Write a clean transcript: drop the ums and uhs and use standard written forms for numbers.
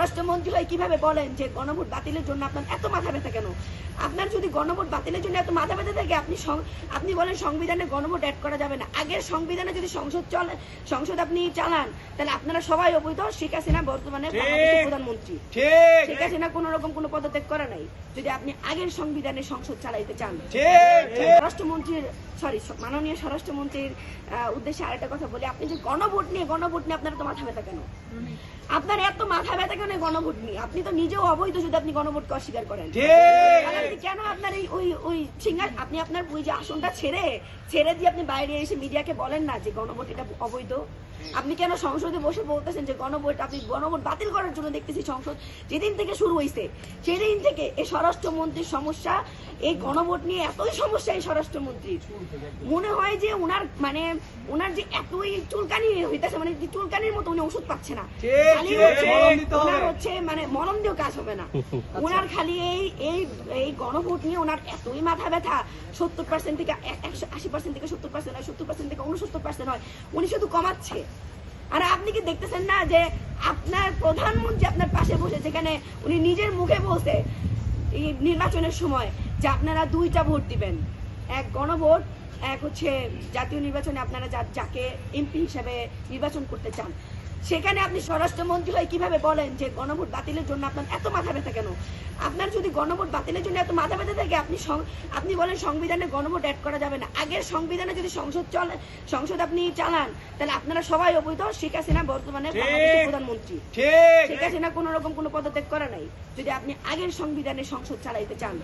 স্বরাষ্ট্রমন্ত্রী হয়ে কিভাবে বলেন যে গণভোট বাতিলের জন্য আপনার এত মাথা ব্যথা কেন? আপনার যদি গণভোট বাতিলের জন্য এত মাথা ব্যথা থাকে, আপনি বলেন সংবিধানে গণভোট অ্যাড করা যাবে না। আগের সংবিধানে যদি সংসদ আপনি চালান, তাহলে আপনারা সবাই অবৈধ। শেখ হাসিনা বর্তমানে বাংলাদেশের প্রধানমন্ত্রী। শেখ হাসিনা কোন রকম কোনো পদত্যাগ করে নাই। যদি আপনি আগের সংবিধানে সংসদ চালাইতে চান, স্বরাষ্ট্রমন্ত্রীর মাননীয় স্বরাষ্ট্রমন্ত্রীর উদ্দেশ্যে আরেকটা কথা বলি, আপনি যে গণভোট নিয়ে আপনার তো মাথা ব্যথা কেন? আপনার এত মাথা ব্যথা কেন গণভোট নিয়ে? আপনি তো নিজেও অবৈধ যদি আপনি গণভোটকে অস্বীকার করেন। কেন আপনার ওই সিঙ্গার আপনি আপনার ওই যে আসনটা ছেড়ে দিয়ে আপনি বাইরে এসে মিডিয়াকে বলেন না যে গণভোট এটা অবৈধ? আপনি কেন সংসদে বসে বলতেছেন যে গণভোট, আপনি গণভোট বাতিল করার জন্য দেখতেছি সংসদ যেদিন থেকে শুরু হয়েছে সেদিন থেকে এই স্বরাষ্ট্রমন্ত্রীর সমস্যা, এই গণভোট নিয়ে এতই সমস্যা এই স্বরাষ্ট্রমন্ত্রীর। মনে হয় যে ওনার যে এতই চুলকানি হইতেছে, মানে চুলকানির মতো উনি ওষুধ পাচ্ছে না, ওনার হচ্ছে মানে মলম দিয়েও কাজ হবে না। ওনার খালি এই গণভোট নিয়ে ওনার এতই মাথা ব্যথা, 70% থেকে 80% থেকে 70% হয়, 70% থেকে 69% হয়, উনি শুধু কমাচ্ছে। আর আপনি কি দেখতেছেন না যে আপনার প্রধানমন্ত্রী আপনার পাশে বসে, যেখানে উনি নিজের মুখে বলছে এই নির্বাচনের সময় যে আপনারা 2টা ভোট দিবেন, এক গণভোট, এক হচ্ছে জাতীয় নির্বাচনে আপনারা যাকে এমপি হিসেবে নির্বাচন করতে চান। সেখানে আপনি স্বরাষ্ট্রমন্ত্রী হয়ে কিভাবে বলেন যে গণভোট বাতিলের জন্য আপনার এত মাথা ব্যথা কেন? আপনার যদি গণভোট বাতিলের জন্য এত মাথা ব্যথা থাকে, আপনি বলেন সংবিধানে গণভোট অ্যাড করা যাবে না। আগের সংবিধানে যদি সংসদ আপনি চালান, তাহলে আপনারা সবাই অবৈধ। শেখ হাসিনা বর্তমানে বাংলাদেশের প্রধানমন্ত্রী। শেখ হাসিনা কোন রকম কোনো পদত্যাগ করে নাই। যদি আপনি আগের সংবিধানে সংসদ চালাইতে চান,